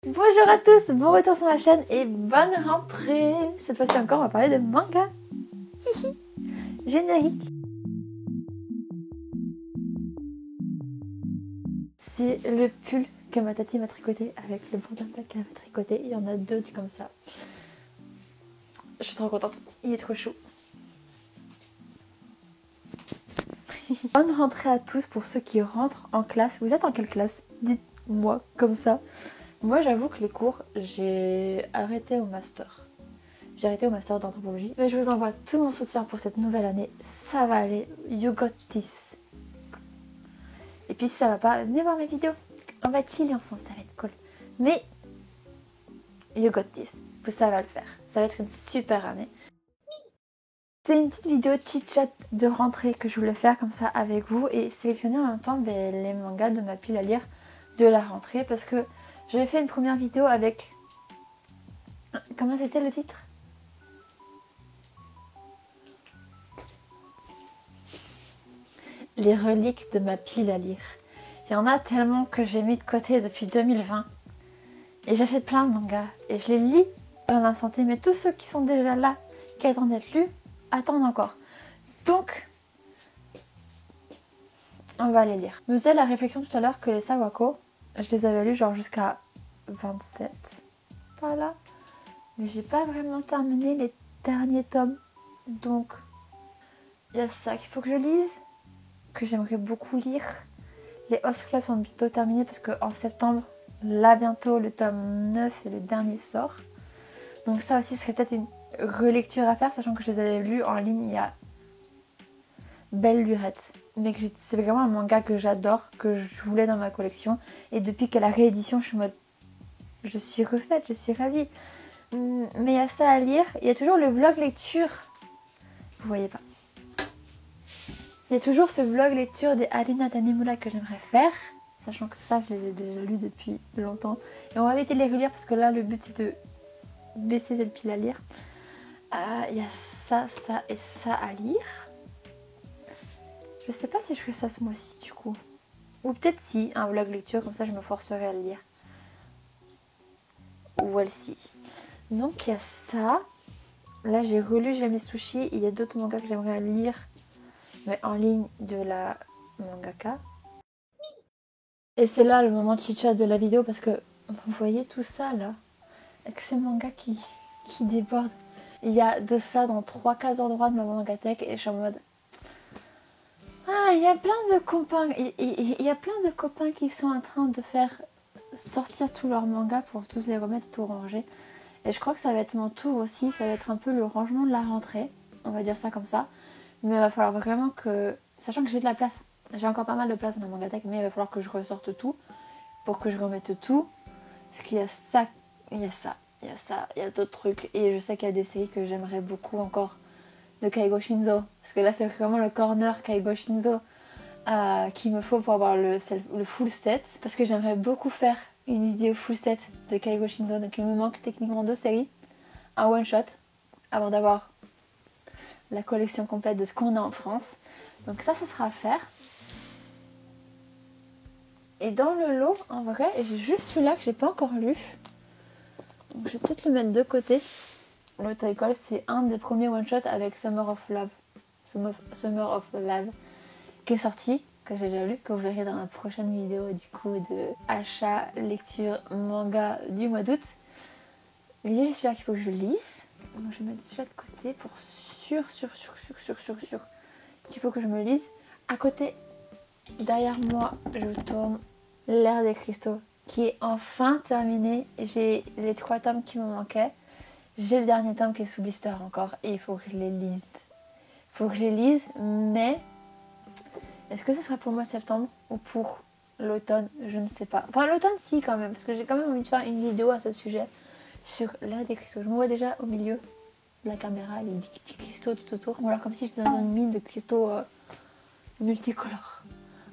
Bonjour à tous, bon retour sur ma chaîne et bonne rentrée. Cette fois-ci encore, on va parler de manga. Hihi. Générique. C'est le pull que ma tati m'a tricoté avec le bourdin qu'elle m'a tricoté. Il y en a deux comme ça. Je suis trop contente, il est trop chou. Bonne rentrée à tous pour ceux qui rentrent en classe. Vous êtes en quelle classe? Dites-moi comme ça. Moi j'avoue que les cours, j'ai arrêté au master. J'ai arrêté au master d'anthropologie. Mais je vous envoie tout mon soutien pour cette nouvelle année. Ça va aller. You got this. Et puis si ça va pas, venez voir mes vidéos. On va chiller ensemble, ça va être cool. Mais you got this. Ça va le faire. Ça va être une super année. C'est une petite vidéo chit-chat de rentrée que je voulais faire comme ça avec vous et sélectionner en même temps les mangas de ma pile à lire de la rentrée parce que j'avais fait une première vidéo avec... Comment c'était le titre? Les reliques de ma pile à lire. Il y en a tellement que j'ai mis de côté depuis 2020 et j'achète plein de mangas et je les lis dans la santé, mais tous ceux qui sont déjà là, qui attendent d'être lus, attendent encore. Donc, on va les lire. Je me faisais la réflexion tout à l'heure que les Sawako, je les avais lus genre jusqu'à 27 par là, mais j'ai pas vraiment terminé les derniers tomes. Donc, il y a ça qu'il faut que je lise, que j'aimerais beaucoup lire. Les Host Club sont bientôt terminés parce qu'en septembre, là bientôt, le tome 9 et le dernier sort. Donc ça aussi serait peut-être une relecture à faire, sachant que je les avais lus en ligne il y a belle lurette. Mais c'est vraiment un manga que j'adore, que je voulais dans ma collection. Et depuis qu'elle a réédition, je suis refaite, je suis ravie. Mais il y a ça à lire. Il y a toujours le vlog lecture. Vous voyez pas. Il y a toujours ce vlog lecture des Alina Tanimura que j'aimerais faire. Sachant que ça, je les ai déjà lus depuis longtemps. Et on va éviter de les relire parce que là, le but c'est de baisser cette pile à lire. Il y a ça, ça et ça à lire. Je sais pas si je fais ça ce mois-ci du coup. Ou peut-être si, un vlog lecture, comme ça je me forcerai à le lire. Voici. Donc il y a ça. Là j'ai relu J'aime les sushis. Il y a d'autres mangas que j'aimerais lire. Mais en ligne de la mangaka. Et c'est là le moment chit-chat de la vidéo parce que vous voyez tout ça là. Avec ces mangas qui débordent. Il y a de ça dans 3 cases d'endroit de ma mangatech et je suis en mode... Ah, il y a plein de copains, il y a plein de copains qui sont en train de faire sortir tous leurs mangas pour tous les remettre et tout ranger. Et je crois que ça va être mon tour aussi, ça va être un peu le rangement de la rentrée, on va dire ça comme ça. Mais il va falloir vraiment que, sachant que j'ai de la place, j'ai encore pas mal de place dans la mangatech, mais il va falloir que je ressorte tout pour que je remette tout. Parce qu'il y a ça, il y a ça, il y a ça, il y a d'autres trucs. Et je sais qu'il y a des séries que j'aimerais beaucoup encore de Kaigo Shinzo. Parce que là c'est vraiment le corner Kaigo Shinzo qu'il me faut pour avoir le full set. Parce que j'aimerais beaucoup faire une vidéo full set de Kaigo Shinzo. Donc il me manque techniquement 2 séries. Un one shot avant d'avoir la collection complète de ce qu'on a en France. Donc ça sera à faire. Et dans le lot, en vrai, j'ai juste celui-là que j'ai pas encore lu. Donc je vais peut-être le mettre de côté. Le Taikol, c'est un des premiers one-shots avec Summer of Love. Summer of Love qui est sorti, que j'ai déjà lu, que vous verrez dans la prochaine vidéo du coup de achat, lecture, manga du mois d'août. Mais j'ai celui-là qu'il faut que je lise. Donc je vais mettre celui-là de côté pour sûr qu'il faut que je me lise. À côté, derrière moi, je tourne L'Ère des Cristaux qui est enfin terminé. J'ai les 3 tomes qui me manquaient. J'ai le dernier tome qui est sous blister encore et il faut que je les lise. Il faut que je les lise, mais est-ce que ce sera pour le mois de septembre ou pour l'automne? Je ne sais pas. Enfin, l'automne, si, quand même, parce que j'ai quand même envie de faire une vidéo à ce sujet sur L'Ère des Cristaux. Je me vois déjà au milieu de la caméra, les petits cristaux tout autour. Voilà, comme si j'étais dans une mine de cristaux multicolores.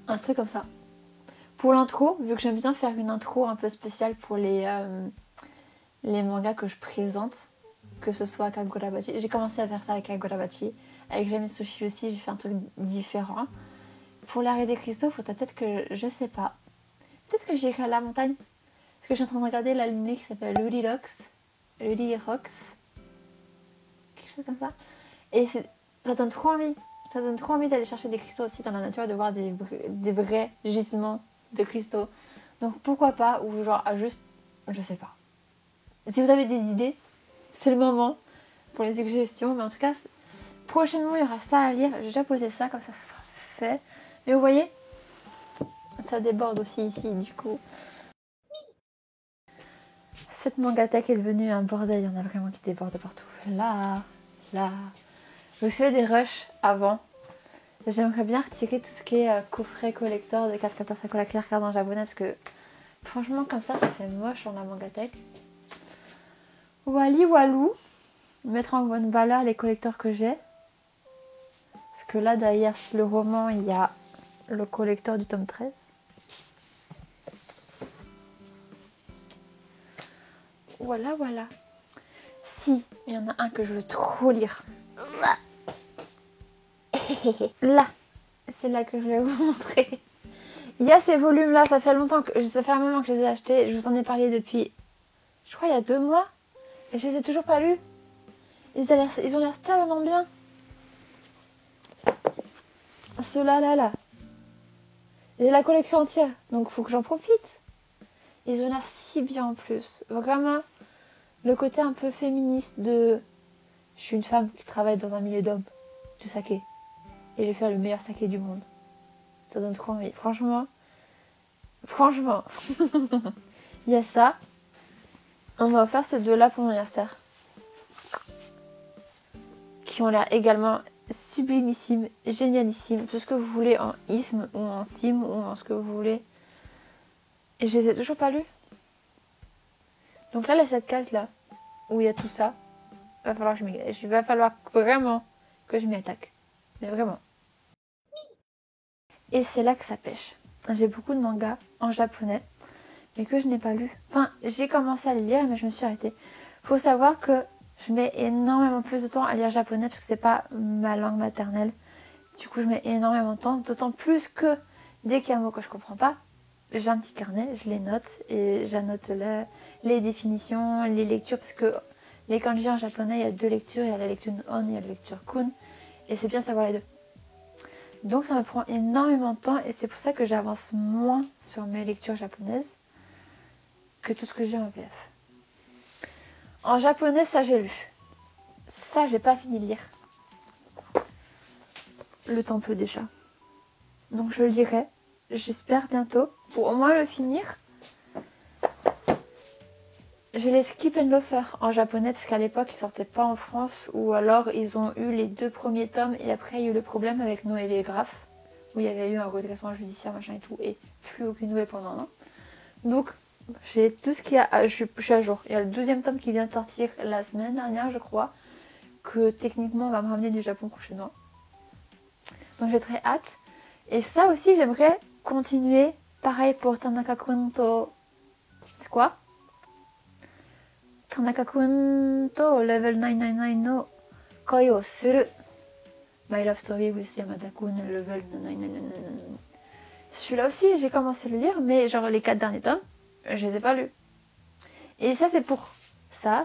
Un truc comme ça. Pour l'intro, vu que j'aime bien faire une intro un peu spéciale pour les mangas que je présente, que ce soit Kagurabachi. J'ai commencé à faire ça avec Kagurabachi. Avec J'aime les sushis aussi, j'ai fait un truc différent. Pour l'Arrêt des Cristaux, faudrait peut-être que... Je sais pas. Peut-être que j'irai à la montagne. Parce que je suis en train de regarder l'anime qui s'appelle Ludi Rocks, quelque chose comme ça. Et ça donne trop envie. Ça donne trop envie d'aller chercher des cristaux aussi dans la nature et de voir des vrais gisements de cristaux. Donc pourquoi pas, ou genre juste, je sais pas. Si vous avez des idées, c'est le moment pour les suggestions. Mais en tout cas, prochainement il y aura ça à lire. J'ai déjà posé ça, comme ça sera fait. Mais vous voyez, ça déborde aussi ici du coup. Cette mangatech est devenue un bordel, il y en a vraiment qui débordent partout. Là. Je me fais des rushs avant. J'aimerais bien retirer tout ce qui est coffret collector de 414 Sakura Clear Card en japonais parce que franchement comme ça fait moche en la mangatech. Wally Walou, mettre en bonne valeur les collecteurs que j'ai. Parce que là derrière le roman il y a le collector du tome 13. Voilà. Si, il y en a un que je veux trop lire. Là, c'est là que je vais vous montrer. Il y a ces volumes là, ça fait longtemps que ça fait un moment que je les ai achetés. Je vous en ai parlé depuis, je crois il y a 2 mois. Et je les ai toujours pas lus. Ils ont l'air tellement bien. Ceux-là, là. J'ai la collection entière, donc faut que j'en profite. Ils ont l'air si bien en plus. Vraiment, le côté un peu féministe de... Je suis une femme qui travaille dans un milieu d'hommes, du saké. Et je vais faire le meilleur saké du monde. Ça donne trop envie. Franchement. Il y a ça. On m'a offert ces 2-là pour mon anniversaire. Qui ont l'air également sublimissimes, génialissimes. Tout ce que vous voulez en isme ou en sim ou en ce que vous voulez. Et je les ai toujours pas lus. Donc là, cette case là, où il y a tout ça, va falloir vraiment que je m'y attaque. Mais vraiment. Et c'est là que ça pêche. J'ai beaucoup de mangas en japonais, mais que je n'ai pas lu. Enfin, j'ai commencé à les lire, mais je me suis arrêtée. Faut savoir que je mets énormément plus de temps à lire japonais, parce que c'est pas ma langue maternelle. Du coup, je mets énormément de temps, d'autant plus que dès qu'il y a un mot que je comprends pas, j'ai un petit carnet, je les note, et j'annote les définitions, les lectures, parce que les kanji en japonais, il y a 2 lectures, il y a la lecture on, il y a la lecture kun, et c'est bien savoir les deux. Donc ça me prend énormément de temps, et c'est pour ça que j'avance moins sur mes lectures japonaises que tout ce que j'ai en VF. En japonais, ça j'ai lu. Ça, j'ai pas fini de lire. Le temps pleut déjà. Donc je le lirai, j'espère bientôt, pour au moins le finir. Je les Skip and Loafer en japonais, parce qu'à l'époque ils sortaient pas en France, ou alors ils ont eu les 2 premiers tomes et après il y a eu le problème avec Noé Graph, où il y avait eu un redressement judiciaire machin et tout, et plus aucune nouvelle pendant un an. Donc j'ai tout ce qu'il y a, je suis à jour. Il y a le 12e tome qui vient de sortir la semaine dernière je crois, que techniquement on va me ramener du Japon prochainement. Donc j'ai très hâte. Et ça aussi j'aimerais continuer, pareil pour Tanaka-kun to... C'est quoi Tanaka-kun to Level 999 no koi o suru. My Love Story with Yamada-kun Level 999. Celui-là aussi, j'ai commencé à le lire, mais genre les 4 derniers tomes, je les ai pas lus. Et ça, c'est pour ça.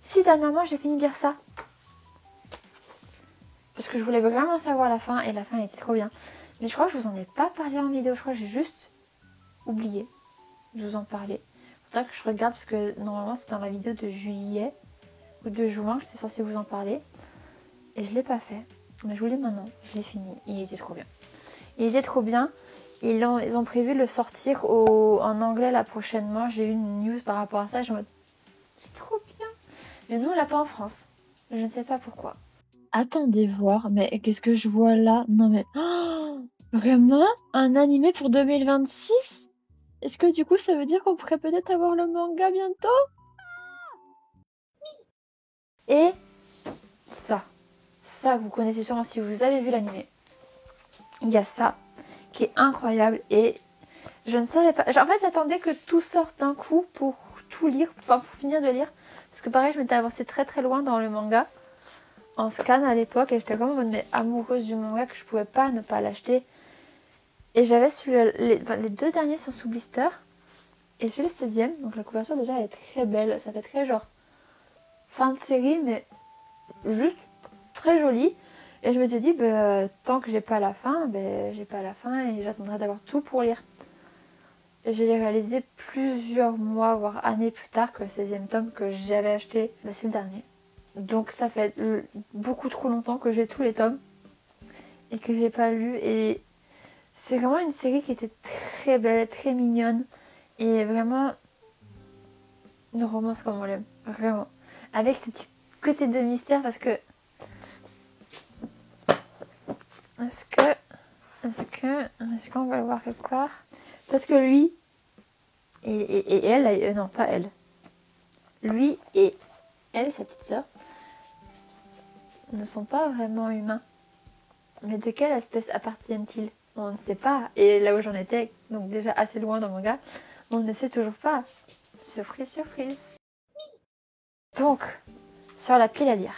Si dernièrement, j'ai fini de lire ça. Parce que je voulais vraiment savoir la fin, et la fin elle était trop bien. Mais je crois que je vous en ai pas parlé en vidéo, je crois que j'ai juste oublié de vous en parler. Faudrait que je regarde, parce que normalement c'est dans la vidéo de juillet ou de juin que j'étais censée vous en parler. Et je l'ai pas fait. Mais je vous le dis maintenant, je l'ai fini. Il était trop bien. Ils ont prévu de le sortir en anglais là prochainement. J'ai eu une news par rapport à ça. Je me dis, c'est trop bien. Mais nous on l'a pas en France. Je ne sais pas pourquoi. Attendez voir, mais qu'est-ce que je vois là? Non mais... Oh, vraiment? Un animé pour 2026? Est-ce que du coup ça veut dire qu'on pourrait peut-être avoir le manga bientôt? Et ça vous connaissez sûrement si vous avez vu l'animé. Il y a ça qui est incroyable, et je ne savais pas. En fait j'attendais que tout sorte d'un coup pour tout lire, enfin pour finir de lire. Parce que pareil je m'étais avancée très très loin dans le manga en scan à l'époque, et j'étais vraiment mais amoureuse du manga que je pouvais pas ne pas l'acheter. Et j'avais les 2 derniers sont sous blister. Et j'ai le 16e, donc la couverture déjà elle est très belle. Ça fait très genre fin de série, mais juste très jolie. Et je me suis dit, bah, tant que j'ai pas la fin, j'ai pas la fin et j'attendrai d'avoir tout pour lire. Et je l'ai réalisé plusieurs mois, voire années plus tard que le 16e tome que j'avais acheté c'est le dernier. Donc ça fait beaucoup trop longtemps que j'ai tous les tomes et que j'ai pas lu. Et c'est vraiment une série qui était très belle, très mignonne et vraiment une romance comme on l'aime, vraiment. Avec ce petit côté de mystère parce que... Est-ce qu'on va le voir quelque part? Parce que lui et elle, non pas elle, lui et elle, sa petite sœur, ne sont pas vraiment humains. Mais de quelle espèce appartiennent-ils? On ne sait pas. Et là où j'en étais, donc déjà assez loin dans mon manga, on ne sait toujours pas. Surprise, surprise. Donc, sur la pile à lire,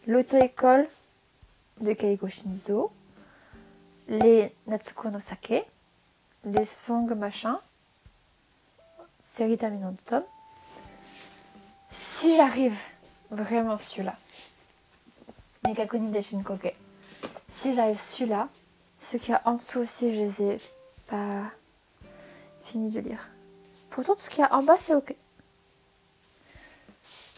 l'auto-école de Keigo Shinzo, les Natsuko no Sake, les Song machin, série terminante de tome. Si j'arrive vraiment celui-là, Nikakuni de Shinkoke, si j'arrive celui-là, ce qu'il y a en dessous aussi, je les ai pas fini de lire. Pourtant, tout ce qu'il y a en bas, c'est ok.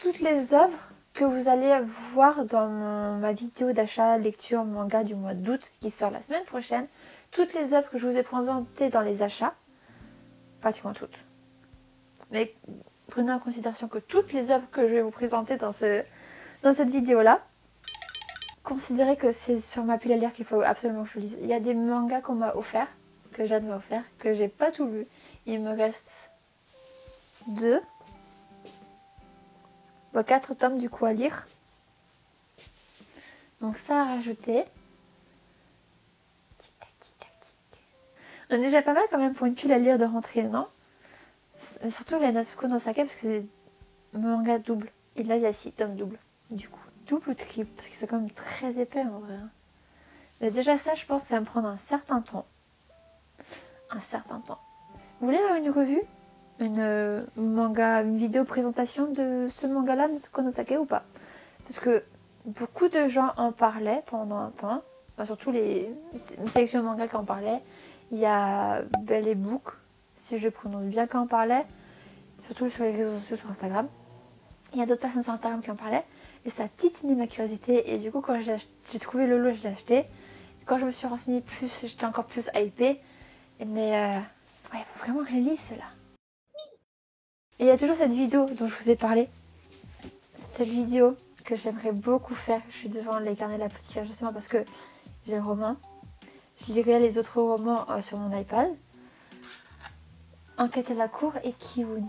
Toutes les œuvres que vous allez voir dans ma vidéo d'achat lecture manga du mois d'août qui sort la semaine prochaine, toutes les œuvres que je vous ai présentées dans les achats, pratiquement toutes. Mais prenez en considération que toutes les œuvres que je vais vous présenter dans cette vidéo-là, considérez que c'est sur ma pile à lire qu'il faut absolument que je lise. Il y a des mangas qu'on m'a offert, que Jade m'a offert, que j'ai pas tout lu. Il me reste 4 tomes du coup à lire. Donc ça à rajouter. On est déjà pas mal quand même pour une pile à lire de rentrée, non? Mais surtout les Natsuko no Sake parce que c'est manga double. Et là il y a 6 tomes doubles. Du coup, double ou triple, parce que c'est quand même très épais en vrai. Mais déjà ça, je pense que ça va me prendre un certain temps. Vous voulez avoir une revue? Une vidéo présentation de ce manga-là, Natsuko no Sake ou pas? Parce que beaucoup de gens en parlaient pendant un temps. Enfin, surtout une sélection de mangas qui en parlaient. Il y a Belle et Book, si je prononce bien, qui en parlait. Surtout sur les réseaux sociaux, sur Instagram. Il y a d'autres personnes sur Instagram qui en parlaient. Et ça a titiné ma curiosité. Et du coup, quand j'ai trouvé le lot, je l'ai acheté. Et quand je me suis renseignée plus, j'étais encore plus hypée. Mais il faut vraiment que je lise cela. Et il y a toujours cette vidéo dont je vous ai parlé. Cette vidéo que j'aimerais beaucoup faire. Je suis devant les carnets de la petite justement parce que j'ai le roman. Je lirai les autres romans sur mon iPad. Enquête à la cour et Kiun.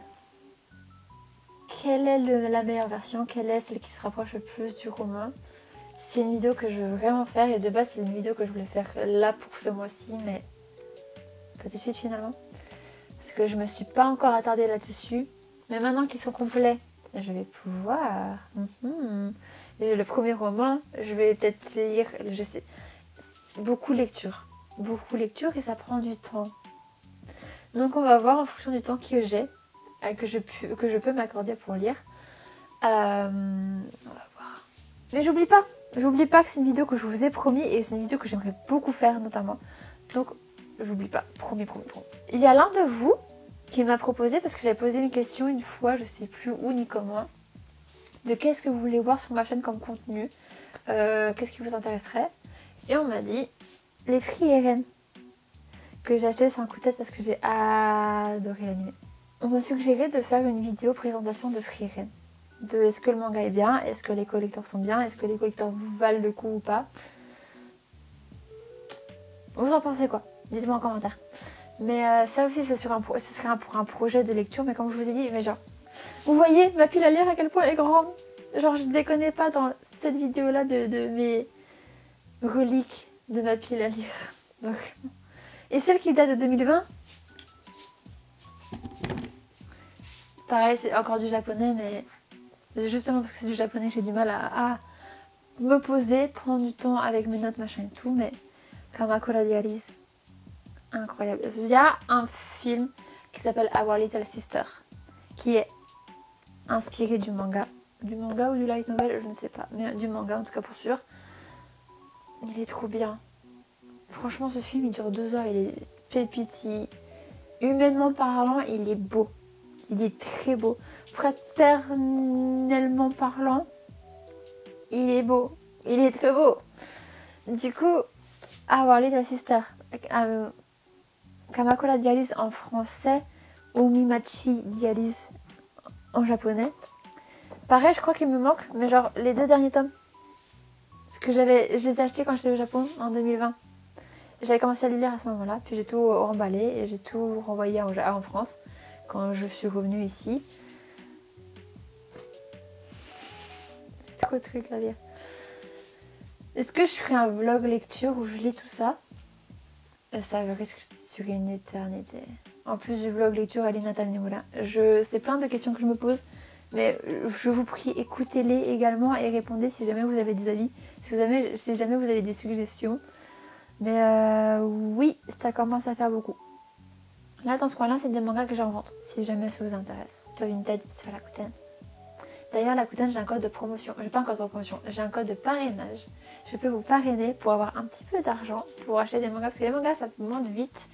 Quelle est la meilleure version? Quelle est celle qui se rapproche le plus du roman? C'est une vidéo que je veux vraiment faire et de base c'est une vidéo que je voulais faire là pour ce mois-ci mais pas tout de suite finalement. Parce que je me suis pas encore attardée là-dessus. Mais maintenant qu'ils sont complets, je vais pouvoir. Le premier roman, je vais peut-être lire, je sais, beaucoup lecture et ça prend du temps. Donc on va voir en fonction du temps que j'ai, que je peux m'accorder pour lire. On va voir. Mais j'oublie pas que c'est une vidéo que je vous ai promis et c'est une vidéo que j'aimerais beaucoup faire notamment. Donc j'oublie pas, promis. Il y a l'un de vous qui m'a proposé, parce que j'avais posé une question une fois, je sais plus où ni comment, de qu'est-ce que vous voulez voir sur ma chaîne comme contenu, qu'est-ce qui vous intéresserait. Et on m'a dit les Frieren que j'ai acheté sur un coup de tête parce que j'ai adoré l'anime. On m'a suggéré de faire une vidéo présentation de Frieren. De est-ce que le manga est bien, est-ce que les collecteurs sont bien, est-ce que les collecteurs valent le coup ou pas. Vous en pensez quoi? Dites-moi en commentaire. Mais ça aussi, ce serait pour un projet de lecture, mais comme je vous ai dit, mais genre, vous voyez ma pile à lire à quel point elle est grande. Genre, je ne déconne pas dans cette vidéo-là de mes reliques de ma pile à lire. Donc... Et celle qui date de 2020, pareil, c'est encore du japonais, mais justement parce que c'est du japonais, j'ai du mal à me poser, prendre du temps avec mes notes, machin et tout, mais Kamakura Diaries, incroyable. Il y a un film qui s'appelle Our Little Sister qui est inspiré du manga. Du manga ou du light novel, je ne sais pas. Mais du manga en tout cas pour sûr. Il est trop bien. Franchement ce film il dure 2 heures, il est pépite. Humainement parlant, il est beau. Il est très beau. Fraternellement parlant, il est beau. Il est très beau. Du coup, Our Little Sister. Kamakura Dialyse en français. Omimachi Dialyse en japonais. Pareil, je crois qu'il me manque, mais genre les 2 derniers tomes. Parce que je les ai achetés quand j'étais au Japon en 2020. J'avais commencé à les lire à ce moment-là, puis j'ai tout remballé et j'ai tout renvoyé en France quand je suis revenue ici. Trop de trucs à lire. Est-ce que je ferai un vlog lecture où je lis tout ça? Ça risque sur une éternité. En plus du vlog lecture à Natal Nimula. C'est plein de questions que je me pose. Mais je vous prie, écoutez-les également et répondez si jamais vous avez des avis. Si jamais vous avez des suggestions. Mais oui, ça commence à faire beaucoup. Là, dans ce coin-là, c'est des mangas que j'invente. Si jamais ça vous intéresse. Toi, une tête sur la Rakuten. D'ailleurs, la Rakuten, j'ai un code de promotion. J'ai pas un code de promotion, j'ai un code de parrainage. Je peux vous parrainer pour avoir un petit peu d'argent pour acheter des mangas. Parce que les mangas, ça monte vite.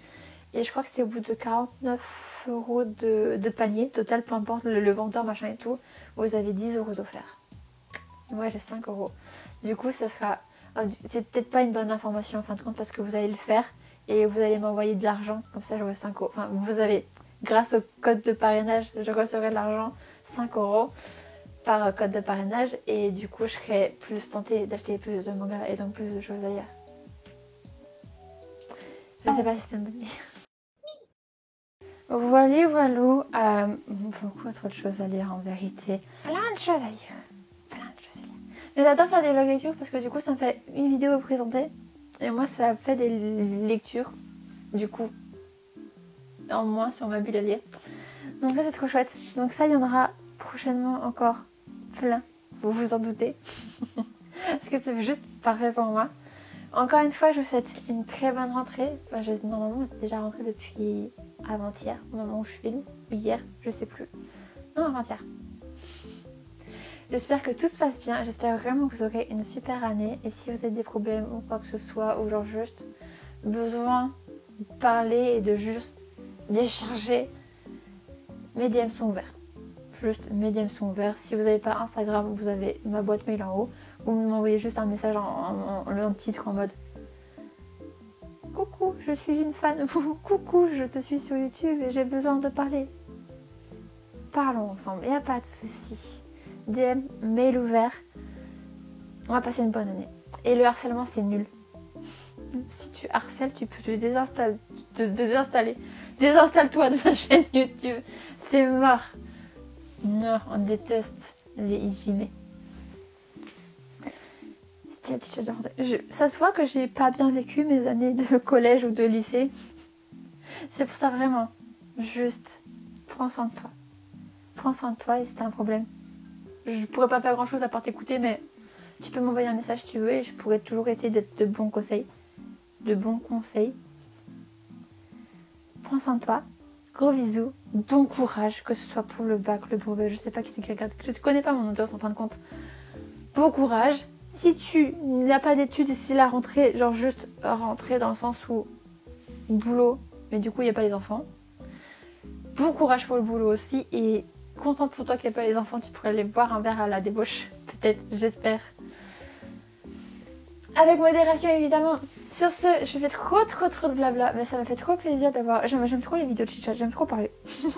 Et je crois que c'est au bout de 49 € de panier. Total, peu importe le vendeur, machin et tout. Vous avez 10 € d'offert. Moi, j'ai 5 €. Du coup, ça sera... C'est peut-être pas une bonne information en fin de compte parce que vous allez le faire. Et vous allez m'envoyer de l'argent. Comme ça, j'aurai 5 €. Enfin, vous avez... Grâce au code de parrainage, je recevrai de l'argent. 5 € par code de parrainage. Et du coup, je serai plus tentée d'acheter plus de mangas et donc plus de choses à lire. Je sais pas si c'est une bonne idée. Voilà. Beaucoup trop de choses à lire en vérité. Plein de choses à lire. Mais j'adore faire des vlogs lectures parce que du coup ça me fait une vidéo à vous présenter. Et moi ça fait des lectures. Du coup, en moins sur ma bulle à lire. Donc ça c'est trop chouette. Donc ça il y en aura prochainement encore plein. Vous vous en doutez. Parce que c'est juste parfait pour moi. Encore une fois, je vous souhaite une très bonne rentrée. Enfin, normalement, vous êtes déjà rentré depuis avant-hier, au moment où je filme. Ou hier, je sais plus. Non, avant-hier. J'espère que tout se passe bien. J'espère vraiment que vous aurez une super année. Et si vous avez des problèmes ou quoi que ce soit, ou genre juste besoin de parler et de juste décharger, mes DM sont ouverts. Juste, mes DM sont ouverts. Si vous n'avez pas Instagram, vous avez ma boîte mail en haut. Vous m'envoyez juste un message en titre en mode coucou, je suis une fan. Coucou, je te suis sur YouTube et j'ai besoin de parler. Parlons ensemble, il n'y a pas de souci. DM, mail ouvert. On va passer une bonne année. Et le harcèlement, c'est nul. Si tu harcèles, tu peux te désinstaller. Désinstalle-toi de ma chaîne YouTube. C'est mort. Non, on déteste les IJME. Ça se voit que j'ai pas bien vécu mes années de collège ou de lycée. C'est pour ça vraiment. Juste, prends soin de toi. Prends soin de toi et si t'as un problème. Je pourrais pas faire grand chose à part t'écouter, mais tu peux m'envoyer un message si tu veux et je pourrais toujours essayer d'être de bons conseils. De bons conseils. Prends soin de toi. Gros bisous. Bon courage, que ce soit pour le bac, le brevet, je sais pas qui c'est qui regarde. Je ne connais pas mon audience en fin de compte. Bon courage. Si tu n'as pas d'études, c'est la rentrée, genre juste rentrer dans le sens où boulot, mais du coup il n'y a pas les enfants. Bon courage pour le boulot aussi et contente pour toi qu'il n'y ait pas les enfants, tu pourrais aller boire un verre à la débauche, peut-être, j'espère. Avec modération évidemment. Sur ce, je fais trop de blabla, mais ça m'a fait trop plaisir d'avoir... J'aime trop les vidéos de chit-chat, j'aime trop parler.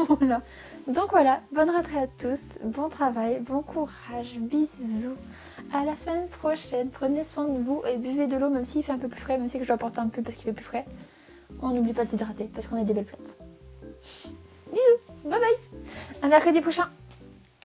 Voilà. Donc voilà, bonne rentrée à tous, bon travail, bon courage, bisous. À la semaine prochaine, prenez soin de vous et buvez de l'eau même s'il fait un peu plus frais, même si je dois porter un peu parce qu'il fait plus frais. On n'oublie pas de s'hydrater parce qu'on a des belles plantes. Bisous, bye bye, à mercredi prochain.